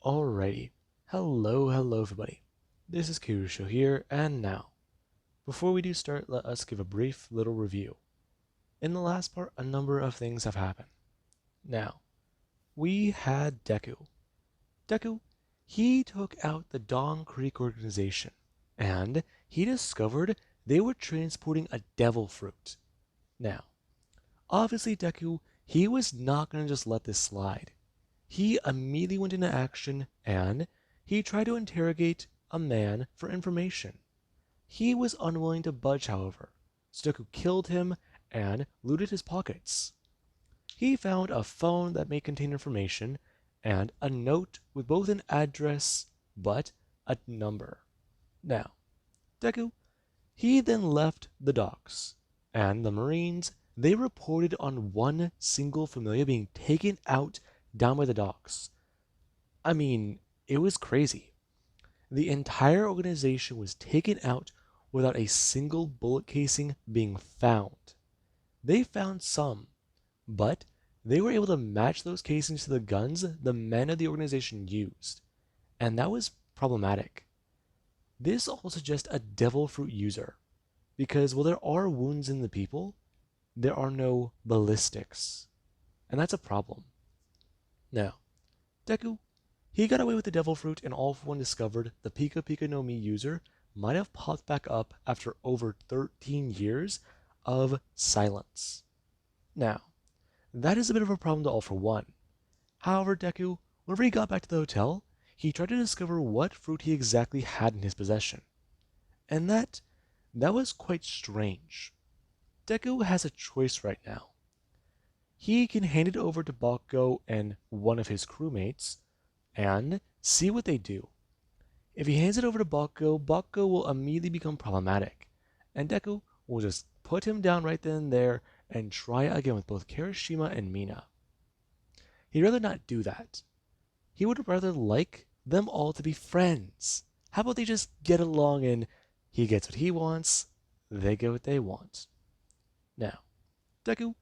Alrighty. Hello everybody. This is Kirusho here, and now, before we do start, let us give a brief little review. In the last part, a number of things have happened. Now, we had Deku. Deku, he took out the Dawn Creek organization, and he discovered they were transporting a devil fruit. Now, obviously Deku, he was not going to just let this slide. He immediately went into action and he tried to interrogate a man for information. He was unwilling to budge, however, so Deku killed him and looted his pockets. He found a phone that may contain information and a note with both an address but a number. Now, Deku, he then left the docks, and the Marines, they reported on one single familiar being taken out down by the docks. I mean, it was crazy. The entire organization was taken out without a single bullet casing being found. They found some, but they were able to match those casings to the guns the men of the organization used, and that was problematic. This all suggests a devil fruit user, because while there are wounds in the people, there are no ballistics, and that's a problem. Now, Deku, he got away with the devil fruit, and all for one discovered the Pika Pika no Mi user might have popped back up after over 13 years of silence. Now, that is a bit of a problem to all for one. However, Deku, whenever he got back to the hotel, he tried to discover what fruit he exactly had in his possession. And that was quite strange. Deku has a choice right now. He can hand it over to Bakugo and one of his crewmates and see what they do. If he hands it over to Bakugo, Bakugo will immediately become problematic, and Deku will just put him down right then and there and try again with both Kirishima and Mina. He'd rather not do that. He would rather like them all to be friends. How about they just get along and he gets what he wants, they get what they want. Now, Deku,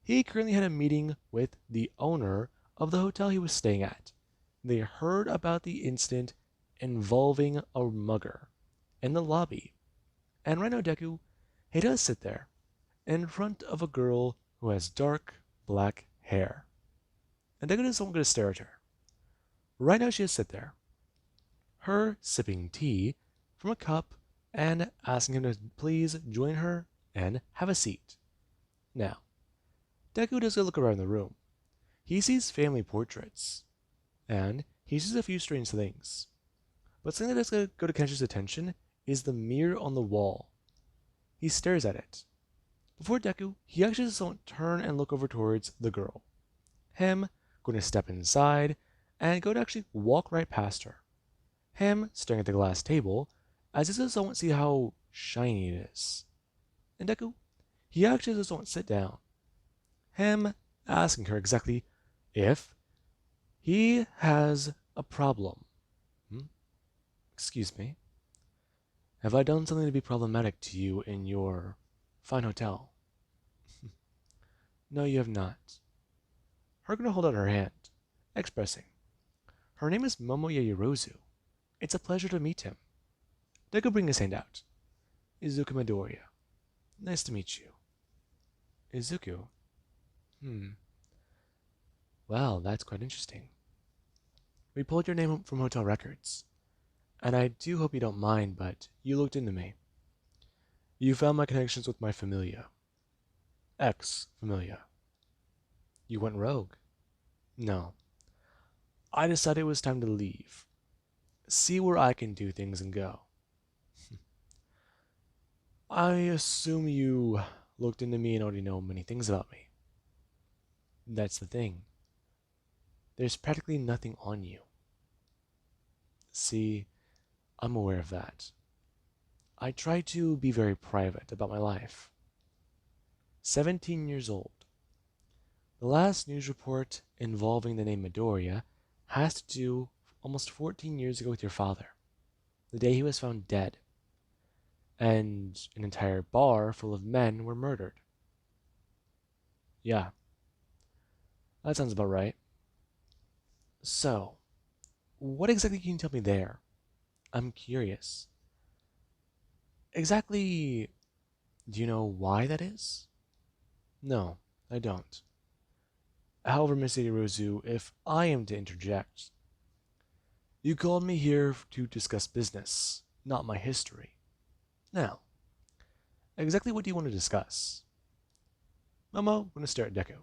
he currently had a meeting with the owner of the hotel he was staying at. They heard about the incident involving a mugger in the lobby. And right now, Deku, he does sit there in front of a girl who has dark black hair. And Deku doesn't going to stare at her. Right now, she just sit there, her sipping tea from a cup and asking him to please join her and have a seat. Now, Deku does a look around the room. He sees family portraits, and he sees a few strange things. But something that does go to catch his attention is the mirror on the wall. He stares at it. Before Deku, he actually doesn't turn and look over towards the girl. Him going to step inside and go to actually walk right past her. Him staring at the glass table as if he doesn't see how shiny it is. And Deku, he actually doesn't sit down. Him asking her exactly if he has a problem. Excuse me. Have I done something to be problematic to you in your fine hotel? No, you have not. Her gonna hold out her hand, expressing, her name is Momo Yaoyorozu. It's a pleasure to meet him. Deku bring his hand out. Izuku Midoriya. Nice to meet you. Izuku? Well, that's quite interesting. We pulled your name from hotel records. And I do hope you don't mind, but you looked into me. You found my connections with my familia. Ex-familia. You went rogue. No. I decided it was time to leave. See where I can do things and go. I assume you looked into me and already know many things about me. That's the thing. There's practically nothing on you. See, I'm aware of that. I try to be very private about my life. 17 years old. The last news report involving the name Midoriya has to do almost 14 years ago with your father, the day he was found dead, and an entire bar full of men were murdered. Yeah, that sounds about right. So, What exactly can you tell me there? I'm curious. Exactly, do you know why that is? No, I don't. However, Miss Irozu, if I am to interject, you called me here to discuss business, not my history. Now, exactly what do you want to discuss? Momo going to stare at Deku.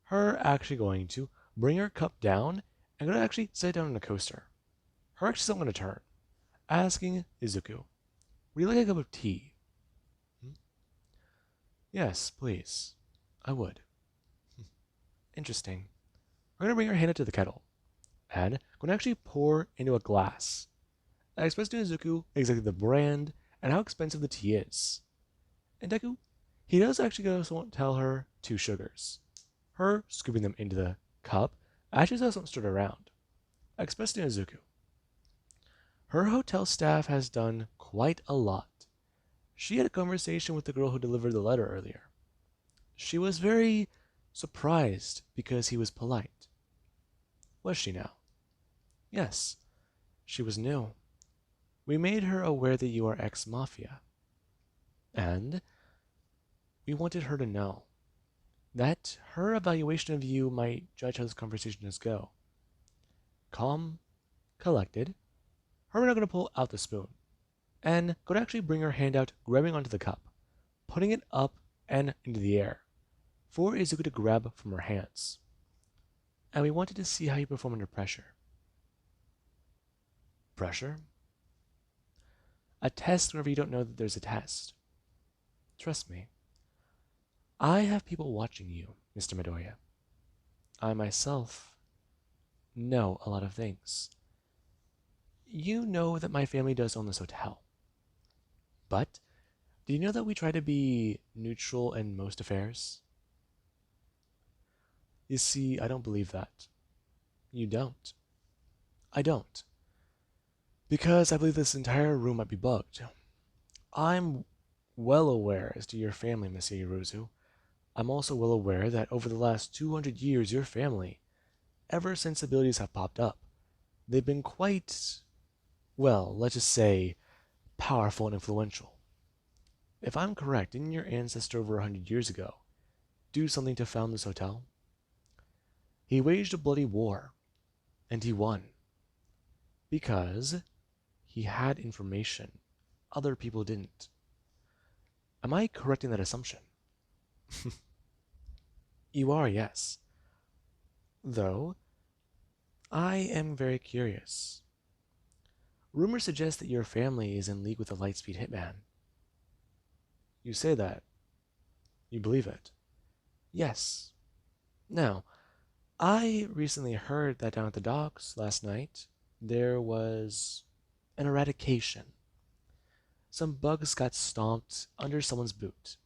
Her actually going to bring her cup down and going to actually sit down on a coaster. Her actually going to turn, asking Izuku, would you like a cup of tea? Hmm? Yes, please. I would. Interesting. We're going to bring her hand up to the kettle, and going to actually pour into a glass. I express to Izuku exactly the brand and how expensive the tea is. And Deku, he does actually go to tell her 2 sugars. Her scooping them into the cup actually doesn't stir around. I express to Izuku. Her hotel staff has done quite a lot. She had a conversation with the girl who delivered the letter earlier. She was very surprised because he was polite. Was she now? Yes, she was new. We made her aware that you are ex-mafia. And we wanted her to know that her evaluation of you might judge how this conversation is go. Calm, collected, her now going to pull out the spoon and could actually bring her hand out, grabbing onto the cup, putting it up and into the air for Izuku to grab from her hands. And we wanted to see how you perform under pressure. Pressure? A test whenever you don't know that there's a test. Trust me. I have people watching you, Mr. Midoriya. I myself know a lot of things. You know that my family does own this hotel. But do you know that we try to be neutral in most affairs? You see, I don't believe that. You don't. I don't. Because I believe this entire room might be bugged. I'm well aware as to your family, Miss Iruzu. I'm also well aware that over the last 200 years, your family, ever since abilities have popped up, they've been quite, well, let's just say, powerful and influential. If I'm correct, didn't your ancestor over 100 years ago do something to found this hotel? He waged a bloody war, and he won. Because he had information other people didn't. Am I correct in that assumption? You are, yes. Though, I am very curious. Rumors suggest that your family is in league with the Lightspeed Hitman. You say that. You believe it. Yes. Now, I recently heard that down at the docks last night, there was an eradication. Some bugs got stomped under someone's boot.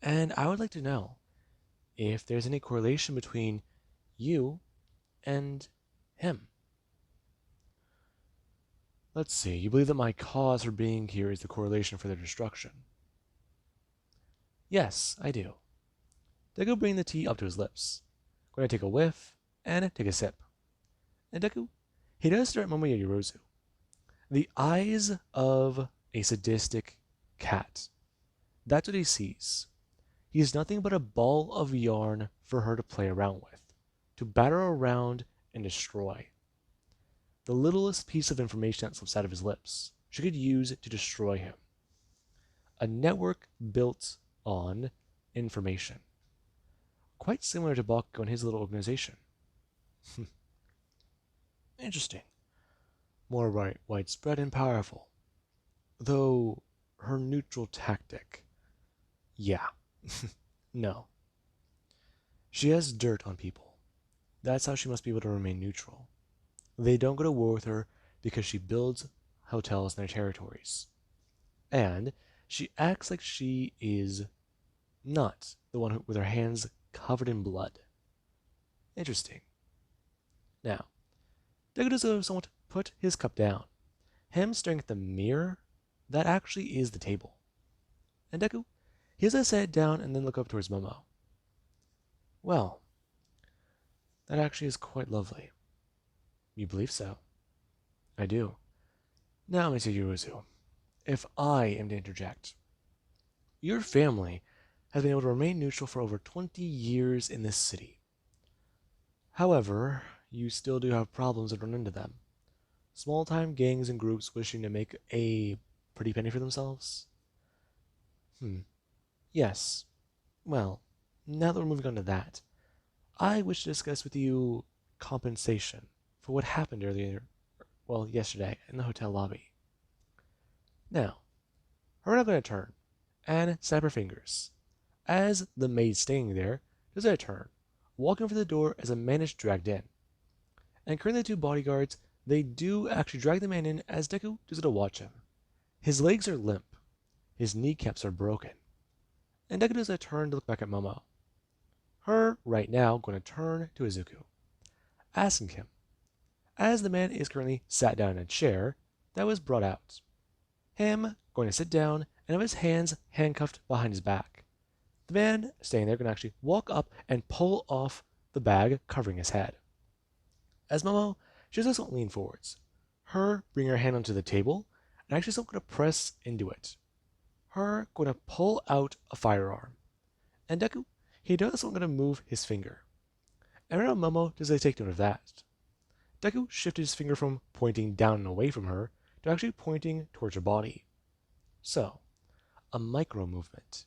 And I would like to know if there's any correlation between you and him. Let's see, you believe that my cause for being here is the correlation for their destruction? Yes, I do. Deku bring the tea up to his lips. Going to take a whiff and take a sip. And Deku, he does stare at Momoya Yorozu. The eyes of a sadistic cat. That's what he sees. He is nothing but a ball of yarn for her to play around with, to batter around and destroy. The littlest piece of information that slips out of his lips, she could use to destroy him. A network built on information. Quite similar to Bakugo and his little organization. Interesting. More widespread and powerful. Though her neutral tactic. Yeah. No. She has dirt on people. That's how she must be able to remain neutral. They don't go to war with her because she builds hotels in their territories. And she acts like she is not the one with her hands covered in blood. Interesting. Now, Deku does somewhat put his cup down. Him staring at the mirror, that actually is the table. And Deku, he has to set it down and then look up towards Momo. Well, that actually is quite lovely. You believe so? I do. Now, Mr. Yuruzu, if I am to interject, your family has been able to remain neutral for over 20 years in this city. However, you still do have problems that run into them. Small-time gangs and groups wishing to make a pretty penny for themselves? Hmm. Yes. Well, now that we're moving on to that, I wish to discuss with you compensation for what happened earlier, well, yesterday, in the hotel lobby. Now, her and I going to turn and snap her fingers. As the maid standing there does a turn, walking over the door as a man is dragged in. And currently the two bodyguards, they do actually drag the man in as Deku does it to watch him. His legs are limp, his kneecaps are broken, and Deku does a turn to look back at Momo. Her, right now, going to turn to Izuku, asking him, as the man is currently sat down in a chair that was brought out, him going to sit down and have his hands handcuffed behind his back. The man staying there going to actually walk up and pull off the bag covering his head. As Momo, she doesn't lean forwards. Her bring her hand onto the table and actually going to press into it. Her going to pull out a firearm. And Deku, he does going to move his finger. And right now Momo does they take note of that. Deku shifted his finger from pointing down and away from her to actually pointing towards her body. So, a micro movement.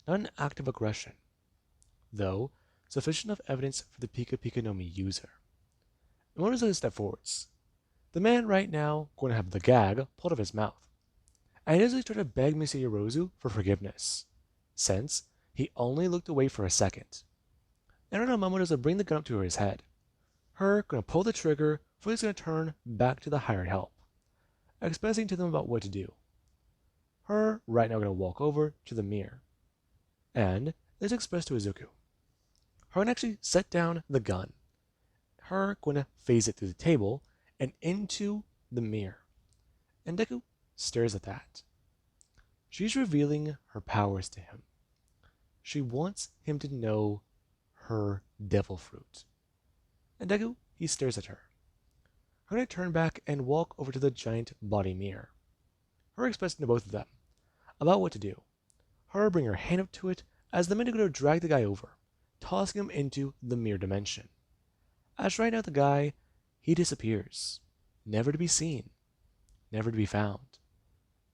Not an act of aggression, though sufficient of evidence for the Pika Pika no Mi user. And what is a step forwards? The man right now going to have the gag pulled out of his mouth. And he doesn't try to beg Mr. Yorozu for forgiveness, since he only looked away for a second. And right now Momo does bring the gun up to his head. Her gonna pull the trigger before he's gonna turn back to the hired help, expressing to them about what to do. Her right now gonna walk over to the mirror, and is expressed to Izuku. Her gonna actually set down the gun. Her gonna phase it through the table and into the mirror. And Deku stares at that. She's revealing her powers to him. She wants him to know her devil fruit. And Deku, he stares at her. Her gonna turn back and walk over to the giant body mirror. Her expressing to both of them about what to do. Her bring her hand up to it as the men are gonna drag the guy over, tossing him into the mirror dimension. As right now the guy, he disappears, never to be seen, never to be found.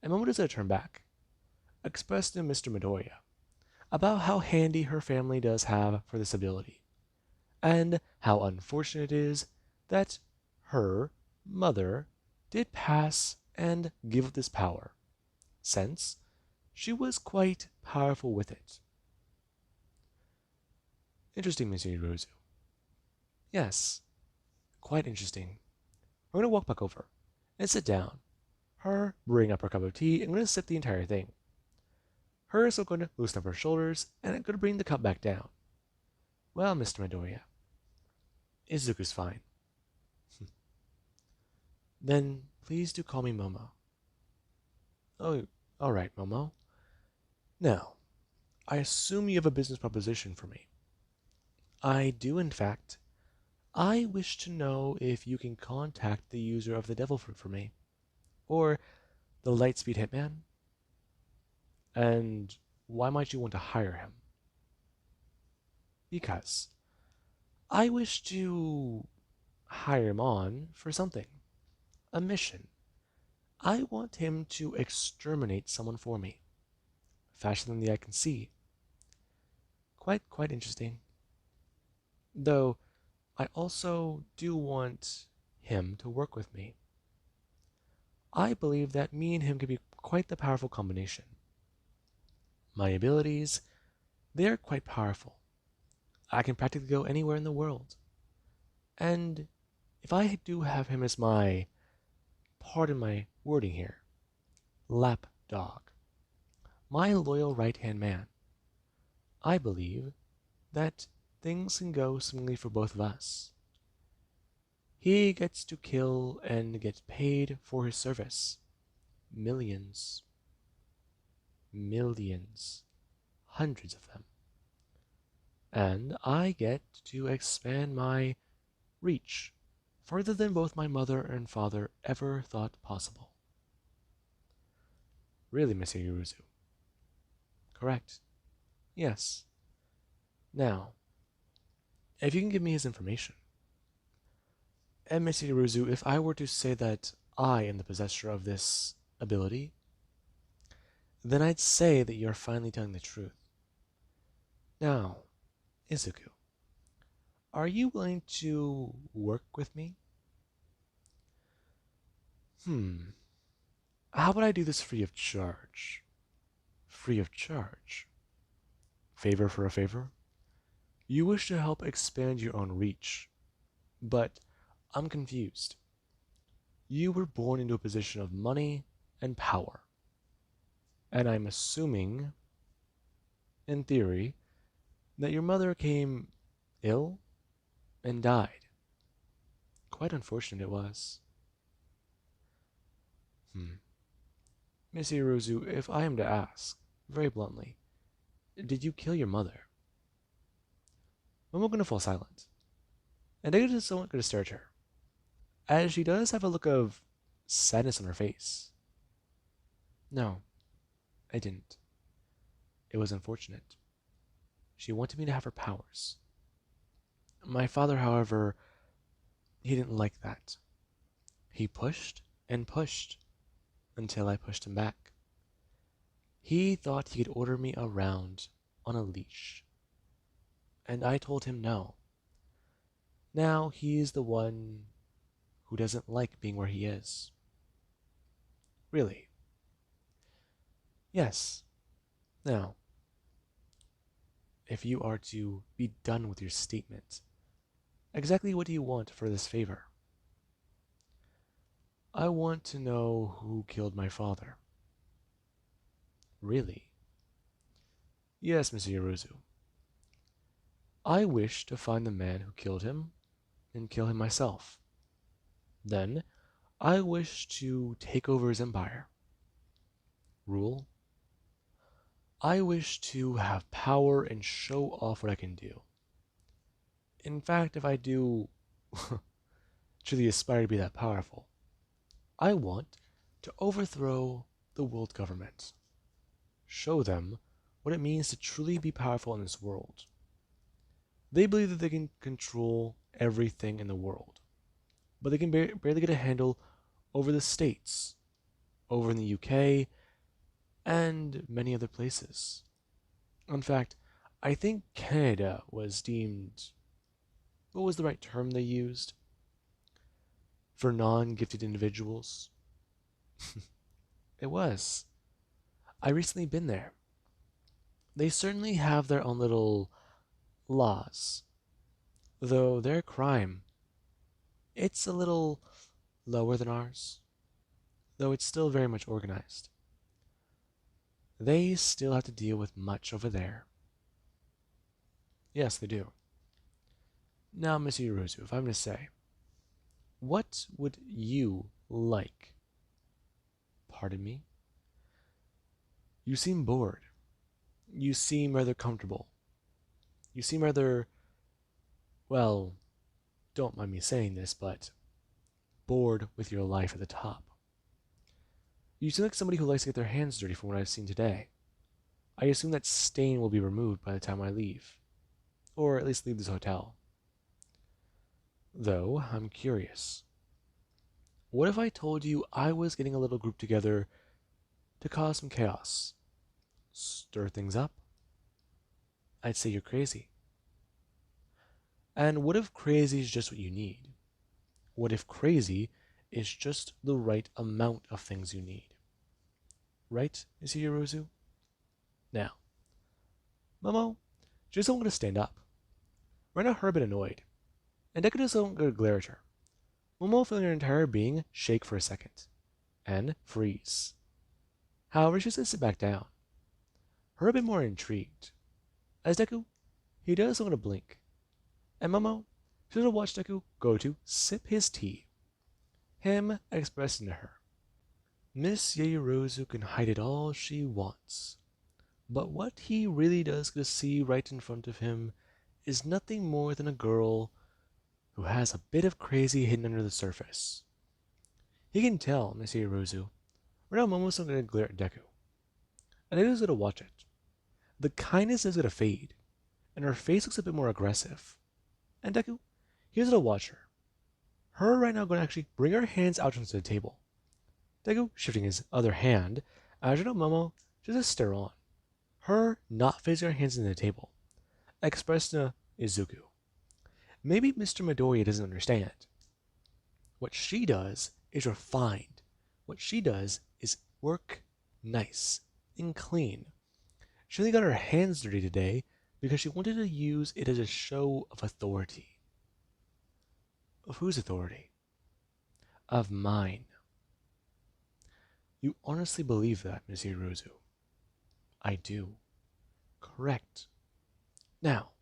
And Momo does a turn back, expressed to Mr. Midoriya about how handy her family does have for this ability, and how unfortunate it is that her mother did pass and give up this power, since she was quite powerful with it. Interesting, Mr. Yurozu. Yes, quite interesting. We're going to walk back over and sit down. Her bring up her cup of tea and going to sip the entire thing. Her is going to loosen up her shoulders and I'm going to bring the cup back down. Well, Mr. Midoriya, Izuku's fine. Then please do call me Momo. Oh, all right, Momo. Now, I assume you have a business proposition for me. I do, in fact. I wish to know if you can contact the user of the Devil Fruit for me, or the Lightspeed Hitman. And why might you want to hire him? Because I wish to hire him on for something, a mission. I want him to exterminate someone for me, faster than the eye can see. Quite interesting. Though, I also do want him to work with me. I believe that me and him could be quite the powerful combination. My abilities, they are quite powerful. I can practically go anywhere in the world. And if I do have him as my, pardon my wording here, lapdog, my loyal right-hand man, I believe that things can go smoothly for both of us. He gets to kill and gets paid for his service. Millions. Millions. Hundreds of them. And I get to expand my Reach further than both my mother and father ever thought possible. Really, Monsieur Yuruzu? Correct. Yes. Now, if you can give me his information. And Monsieur Yuruzu, if I were to say that I am the possessor of this ability, then I'd say that you're finally telling the truth. Now, Izuku, are you willing to work with me? Hmm. How would I do this free of charge? Free of charge? Favor for a favor? You wish to help expand your own reach, but I'm confused. You were born into a position of money and power, and I'm assuming, in theory, that your mother came ill and died. Quite unfortunate it was. Hmm. Miss Iruzu, if I am to ask, very bluntly, did you kill your mother? Momo gonna fall silent, and Deku is somewhat gonna stare at her, as she does have a look of sadness on her face. No, I didn't. It was unfortunate. She wanted me to have her powers. My father, however, he didn't like that. He pushed and pushed until I pushed him back. He thought he could order me around on a leash, and I told him no. Now he's the one who doesn't like being where he is. Really? Yes. Now, if you are to be done with your statement, exactly what do you want for this favor? I want to know who killed my father. Really? Yes, Monsieur Yuruzu. I wish to find the man who killed him and kill him myself. Then, I wish to take over his empire. Rule. I wish to have power and show off what I can do. In fact, if I do truly aspire to be that powerful, I want to overthrow the world government. Show them what it means to truly be powerful in this world. They believe that they can control everything in the world, but they can barely get a handle over the states, over in the UK, and many other places. In fact, I think Canada was deemed, what was the right term they used? For non-gifted individuals? It was. I recently been there. They certainly have their own little laws, though their crime, it's a little lower than ours, though it's still very much organized. They still have to deal with much over there. Yes, they do. Now, Monsieur Yuruzu, if I'm to say, what would you like? Pardon me? You seem bored. You seem rather comfortable. You seem rather, well, don't mind me saying this, but bored with your life at the top. You seem like somebody who likes to get their hands dirty from what I've seen today. I assume that stain will be removed by the time I leave, or at least leave this hotel. Though, I'm curious. What if I told you I was getting a little group together to cause some chaos? Stir things up? I'd say you're crazy. And what if crazy is just what you need? What if crazy is just the right amount of things you need? Right, Monsieur Yuruzu? Now, Momo, she doesn't want to stand up. Right now, her a bit annoyed, and Deku doesn't want to glare at her. Momo feeling her entire being shake for a second, and freeze. However, she doesn't sit back down. Her a bit more intrigued. As Deku, he does want to blink, and Momo, she doesn't watch Deku go to sip his tea. Him expressing to her, Miss Yaoyorozu can hide it all she wants, but what he really does get to see right in front of him is nothing more than a girl who has a bit of crazy hidden under the surface. He can tell Monsieur Rozu. Right now, Momo's going to glare at Deku, and Deku's going to watch it. The kindness is going to fade, and her face looks a bit more aggressive. And Deku, here's going to watch her. Her right now going to actually bring her hands out onto the table. Deku shifting his other hand, as you know, Momo just to stare on. Her not facing her hands in the table, expressed in a Izuku. Maybe Mr. Midoriya doesn't understand. What she does is refined. What she does is work nice and clean. She only got her hands dirty today because she wanted to use it as a show of authority. Of whose authority? Of mine. You honestly believe that, Monsieur Rozu? I do. Correct. Now,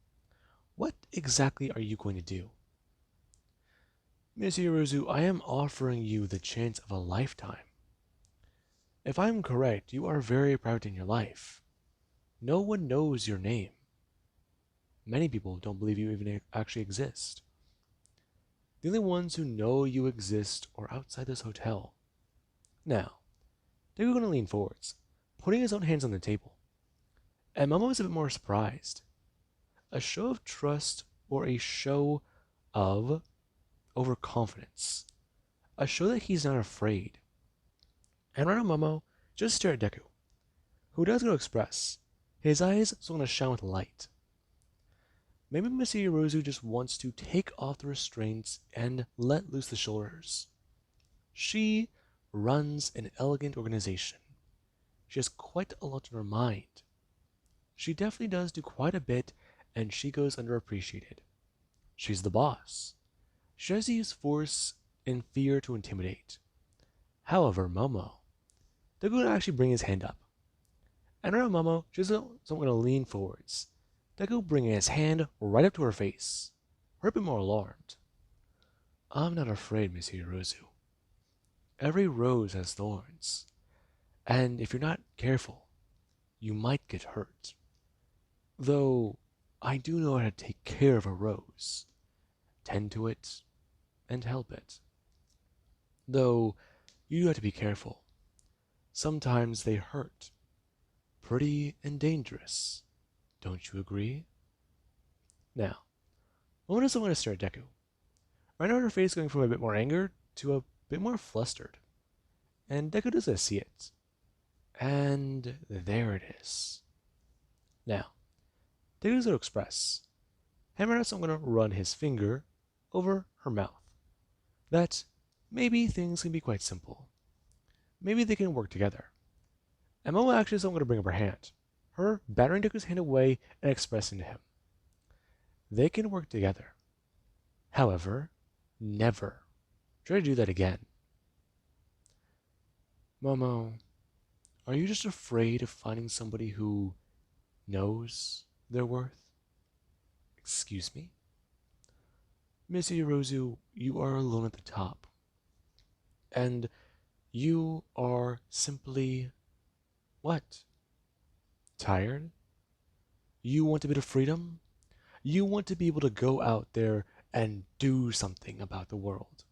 what exactly are you going to do? Monsieur Rozu, I am offering you the chance of a lifetime. If I am correct, you are very private in your life. No one knows your name. Many people don't believe you even actually exist. The only ones who know you exist are outside this hotel. Now, they're going to lean forwards, putting his own hands on the table. And Momo is a bit more surprised. A show of trust or a show of overconfidence. A show that he's not afraid. And right now Momo just stare at Deku, who does go express. His eyes are going to shine with light. Maybe Monsieur Yorozu just wants to take off the restraints and let loose the shoulders. She runs an elegant organization. She has quite a lot on her mind. She definitely does do quite a bit, and she goes underappreciated. She's the boss. She tries to use force and fear to intimidate. However, Momo, they're going to actually bring his hand up. And around Momo, she's going to lean forwards. Deku bringing his hand right up to her face. We're a bit more alarmed. I'm not afraid, Monsieur Yorozu. Every rose has thorns. And if you're not careful, you might get hurt. Though, I do know how to take care of a rose. Tend to it, and help it. Though, you do have to be careful. Sometimes they hurt. Pretty and dangerous. Don't you agree? Now, Mona doesn't want to stare at Deku. Right now her face going from a bit more anger to a bit more flustered. And Deku doesn't see it. And there it is. Now, Deku's going to express. And right now I'm going to run his finger over her mouth. That maybe things can be quite simple. Maybe they can work together. And Momo actually is going to bring up her hand. Her battering Deku's hand away and expressing to him. They can work together. However, never try to do that again. Momo, are you just afraid of finding somebody who knows their worth? Excuse me? Monsieur Yorozu, you are alone at the top. And you are simply... what? Tired? You want a bit of freedom? You want to be able to go out there and do something about the world.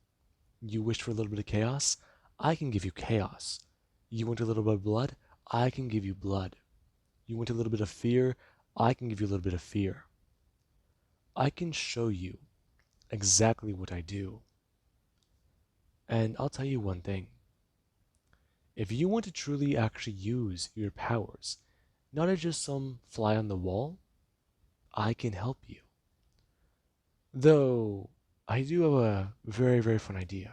You wish for a little bit of chaos? I can give you chaos. You want a little bit of blood? I can give you blood. You want a little bit of fear? I can give you a little bit of fear. I can show you exactly what I do. And I'll tell you one thing. If you want to truly actually use your powers, not as just some fly on the wall, I can help you. Though, I do have a very, very fun idea.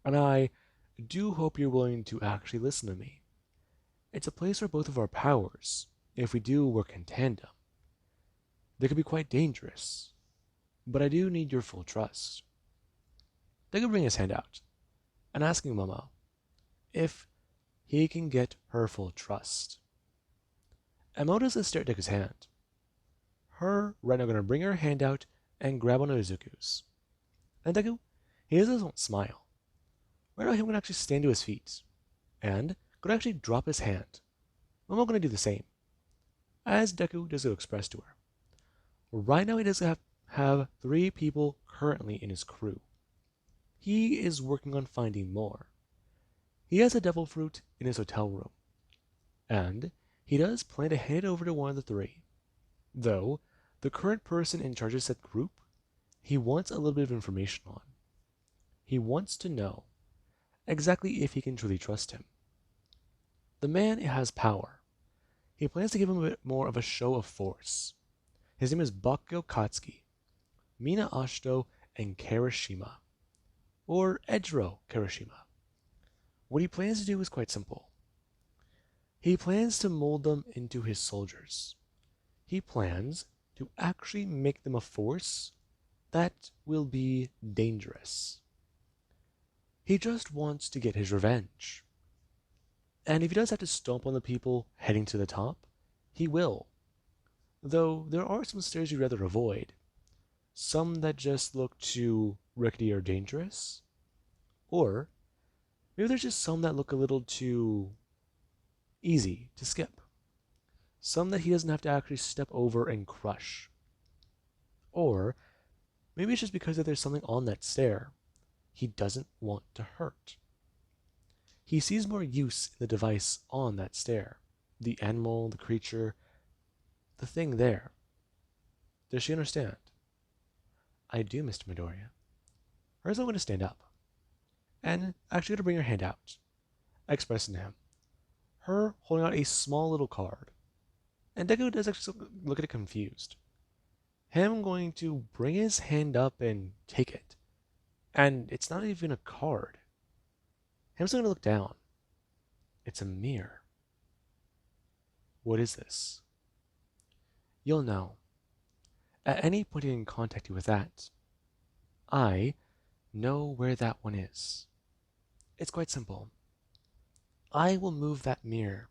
And I do hope you're willing to actually listen to me. It's a place where both of our powers, if we do work in tandem, they could be quite dangerous. But I do need your full trust. They could bring his hand out and asking Momo if he can get her full trust. And Momo doesn't stare at Deku's hand. Her right now going to bring her hand out and grab one of Izuku's. And Deku, he doesn't smile. Right now, he's going to actually stand to his feet and going to actually drop his hand. Momo going to do the same, as Deku does express to her. Right now, he doesn't have have 3 people currently in his crew. He is working on finding more. He has a devil fruit in his hotel room, and he does plan to hand it over to one of the 3. Though, the current person in charge of said group, he wants a little bit of information on. He wants to know exactly if he can truly trust him. The man has power. He plans to give him a bit more of a show of force. His name is Bakyo Katsuki, Mina Ashito, and Karashima, or Ejiro Karashima. What he plans to do is quite simple. He plans to mold them into his soldiers. He plans to actually make them a force that will be dangerous. He just wants to get his revenge. And if he does have to stomp on the people heading to the top, he will. Though there are some stairs you'd rather avoid. Some that just look too rickety or dangerous. Or maybe there's just some that look a little too easy to skip. Some that he doesn't have to actually step over and crush. Or maybe it's just because that there's something on that stair he doesn't want to hurt. He sees more use in the device on that stair. The animal, the creature, the thing there. Does she understand? I do, Mr. Midoriya. Hers going to stand up. And actually going to bring her hand out, expressing to him. Her holding out a small little card. And Deku does actually look at it confused. Him going to bring his hand up and take it. And it's not even a card. Him's going to look down. It's a mirror. What is this? You'll know. At any point in contact you with that, I know where that one is. It's quite simple. I will move that mirror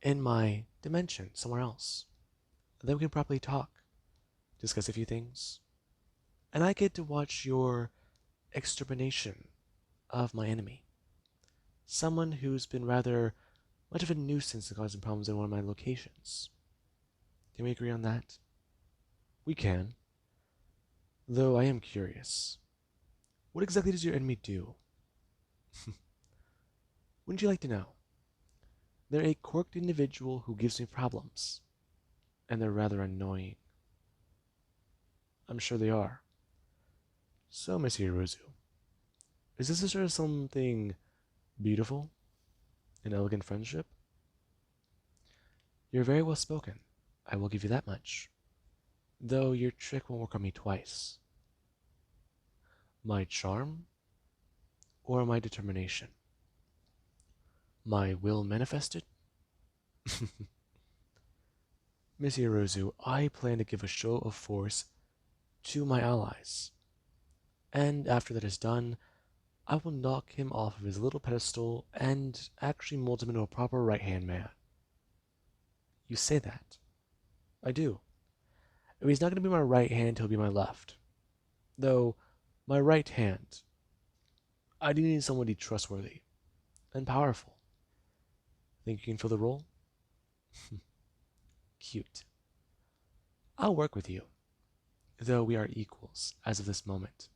in my dimension somewhere else. Then we can properly talk, discuss a few things, and I get to watch your extermination of my enemy. Someone who's been rather much of a nuisance and causing problems in one of my locations. Can we agree on that? We can. Though I am curious. What exactly does your enemy do? Wouldn't you like to know? They're a quirked individual who gives me problems. And they're rather annoying. I'm sure they are. So, Miss Hirozu, is this a sort of something beautiful? An elegant friendship? You're very well spoken. I will give you that much. Though your trick won't work on me twice. My charm? Or my determination? My will manifested? Miss Hirozu, I plan to give a show of force to my allies. And after that is done, I will knock him off of his little pedestal and actually mold him into a proper right-hand man. You say that. I do. If he's not going to be my right hand, he'll be my left. Though, my right hand, I do need somebody trustworthy and powerful. Think you can fill the role? Cute. I'll work with you, though we are equals as of this moment.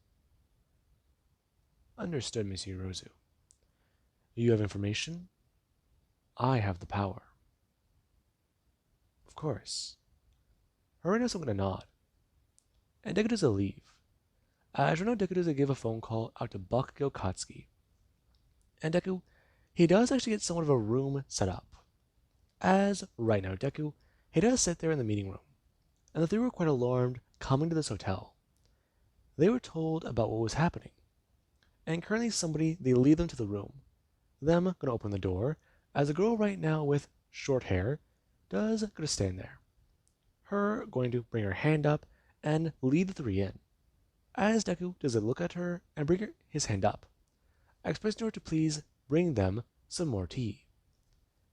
Understood, Monsieur Rosu. You have information? I have the power. Of course. Her and I'm going to nod. And Deku does a leave. As you know, Deku does give a phone call out to Bakugyo Katsuki. And Deku, he does actually get somewhat of a room set up. As right now, Deku, he does sit there in the meeting room. And the 3 were quite alarmed coming to this hotel. They were told about what was happening. And currently they lead them to the room. Them gonna open the door, as a girl right now with short hair does gonna stand there. Her going to bring her hand up and lead the 3 in. As Deku does a look at her and bring his hand up, expressing her to please bring them some more tea.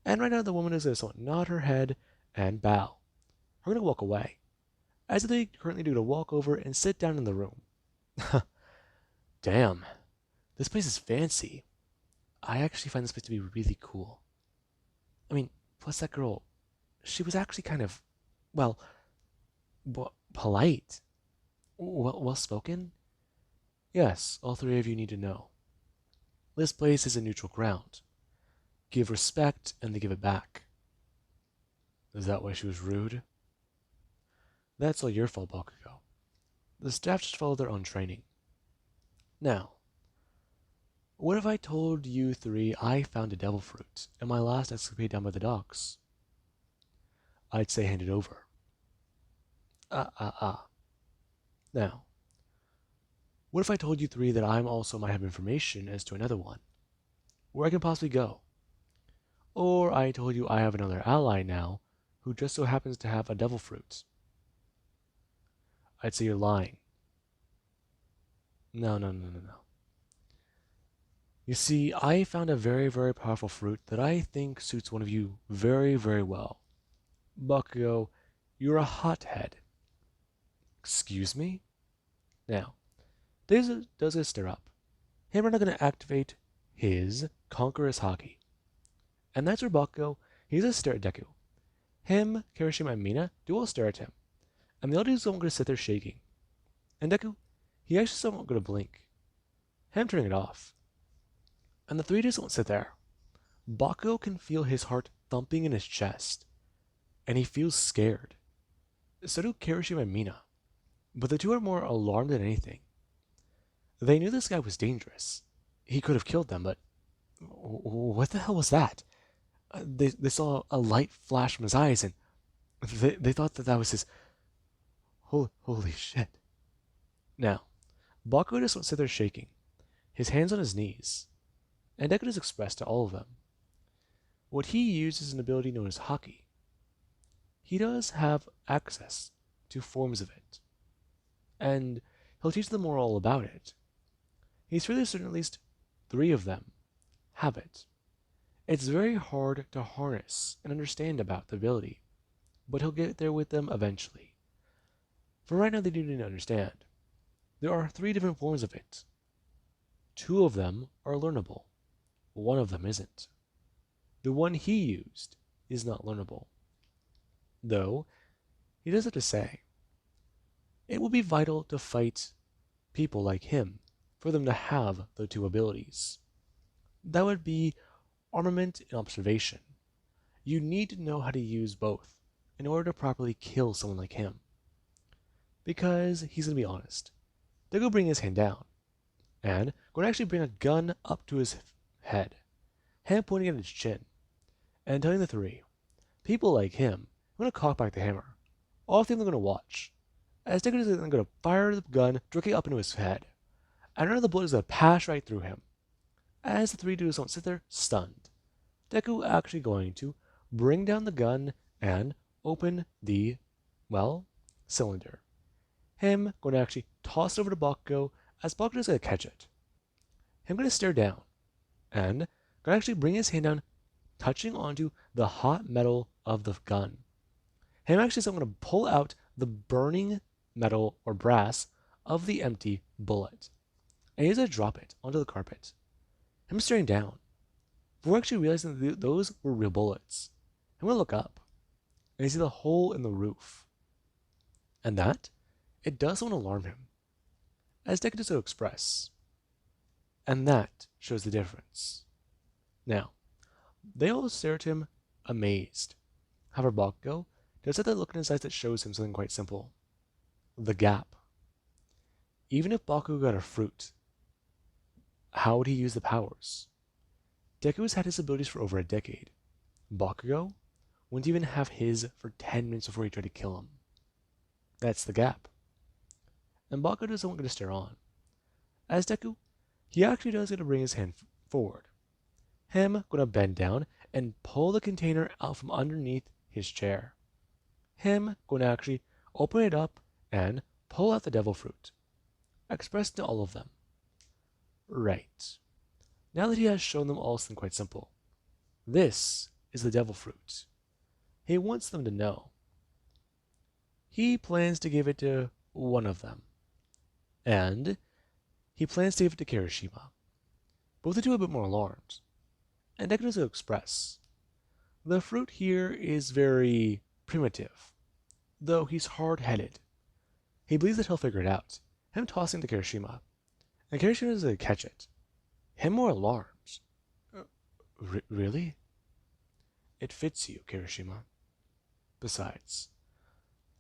And right now the woman is gonna somewhat nod her head and bow. Her gonna walk away. As they currently do to walk over and sit down in the room. Damn. This place is fancy. I actually find this place to be really cool. I mean, plus that girl, she was actually kind of, well, polite. Well spoken? Yes, all three of you need to know. This place is a neutral ground. Give respect and they give it back. Is that why she was rude? That's all your fault, Bakugo. The staff just followed their own training. Now, what if I told you three I found a devil fruit in my last escapade down by the docks? I'd say hand it over. Ah. Now, what if I told you three that I'm also might have information as to another one, where I can possibly go? Or I told you I have another ally now who just so happens to have a devil fruit. I'd say you're lying. No. You see, I found a very powerful fruit that I think suits one of you very well. Bakugo, you're a hothead. Excuse me? Now, does a stir up. Him are not going to activate his Conqueror's Haki. And that's where Bakugo, he's a stare at Deku. Him, Kirishima, and Mina do all stare at him. And the others don't going to sit there shaking. And Deku, he actually still not going to blink. Him turning it off. And the three just won't sit there. Bakugo can feel his heart thumping in his chest. And he feels scared. So do Kirishima and Mina. But the two are more alarmed than anything. They knew this guy was dangerous. He could have killed them, but what the hell was that? They saw a light flash from his eyes, and they thought that was his. Holy shit. Now, Bakugo just won't sit there shaking, his hands on his knees, and Deku is expressed to all of them. What he used is an ability known as Haki. He does have access to forms of it, and he'll teach them more all about it. He's fairly certain at least 3 of them have it. It's very hard to harness and understand about the ability, but he'll get there with them eventually. For right now, they do need to understand. There are 3 different forms of it. 2 of them are learnable. 1 of them isn't. The one he used is not learnable. Though, he does have to say, it will be vital to fight people like him for them to have the 2 abilities. That would be armament and observation. You need to know how to use both in order to properly kill someone like him. Because he's going to be honest. They're going to bring his hand down, and going to actually bring a gun up to his head, hand pointing at his chin, and telling the 3, people like him, I'm going to cock back the hammer. All 3 of them are going to watch, as Deku is going to fire the gun directly up into his head, and another bullet is going to pass right through him. As the 3 dudes don't sit there stunned, Deku actually going to bring down the gun and open the, cylinder. Him going to actually toss it over to Bakugo as Bakugo is going to catch it. Him going to stare down and going to actually bring his hand down, touching onto the hot metal of the gun. Him actually is going to pull out the burning metal or brass of the empty bullet. And he's going to drop it onto the carpet. Him staring down. Before actually realizing that those were real bullets. I'm going to look up. And you see the hole in the roof. And that, it does not alarm him. As Deku does so express. And that shows the difference. Now, they all stare at him amazed. However, Bakugo does have that look in his eyes that shows him something quite simple. The gap. Even if Bakugo got a fruit, how would he use the powers? Deku has had his abilities for over a decade. Bakugo wouldn't even have his for 10 minutes before he tried to kill him. That's the gap. And Bakugo doesn't want to stare on. As Deku, he actually does get to bring his hand forward. Him gonna bend down and pull the container out from underneath his chair. Him gonna actually open it up and pull out the devil fruit. Expressed to all of them. Right. Now that he has shown them all something quite simple. This is the devil fruit. He wants them to know. He plans to give it to one of them. And he plans to give it to Kirishima. Both the two are a bit more alarmed. And Deku does express. The fruit here is very primitive, though he's hard-headed. He believes that he'll figure it out. Him tossing to Kirishima. And Kirishima doesn't catch it. Him more alarmed. "Uh, really? It fits you, Kirishima. Besides,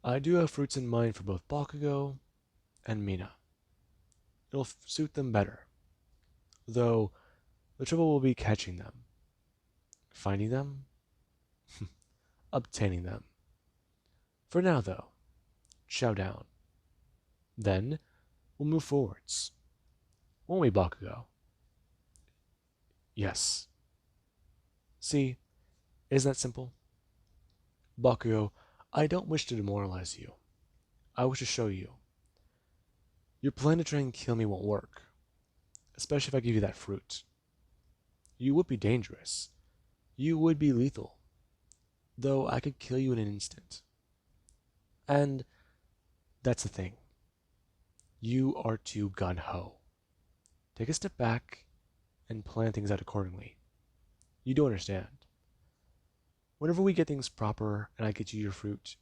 I do have fruits in mind for both Bakugo and Mina. It'll suit them better. Though, the trouble will be catching them. Finding them? Obtaining them. For now, though, chow down. Then, we'll move forwards. Won't we, Bakugo? Yes. See, isn't that simple? Bakugo, I don't wish to demoralize you. I wish to show you. Your plan to try and kill me won't work, especially if I give you that fruit. You would be dangerous. You would be lethal, though I could kill you in an instant. And that's the thing. You are too gun-ho. Take a step back and plan things out accordingly. You don't understand. Whenever we get things proper and I get you your fruit,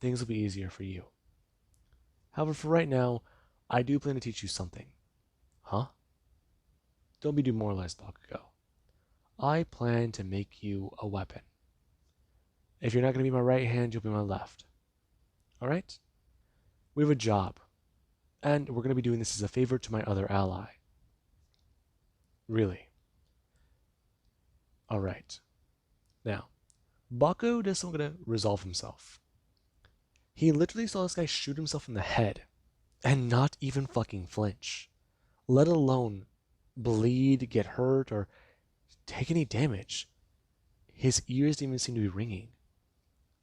things will be easier for you. However, for right now, I do plan to teach you something. Huh? Don't be demoralized, Bakugo. I plan to make you a weapon. If you're not going to be my right hand, you'll be my left. Alright? We have a job, and we're going to be doing this as a favor to my other ally. Really? Alright. Now, Bakugo does something to resolve himself. He literally saw this guy shoot himself in the head and not even fucking flinch, let alone bleed, get hurt, or take any damage. His ears didn't even seem to be ringing.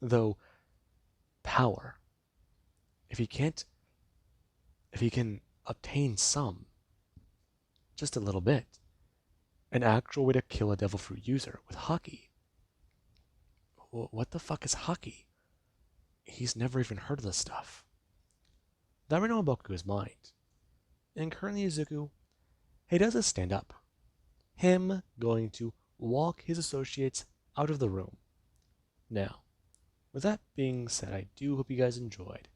Though, power. If he can obtain some, just a little bit, an actual way to kill a devil fruit user with Haki. What the fuck is Haki? He's never even heard of this stuff. That right now in Bakugo's mind. And currently Izuku, he does a stand up. Him going to walk his associates out of the room. Now, with that being said, I do hope you guys enjoyed.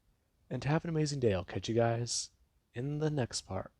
And have an amazing day. I'll catch you guys in the next part.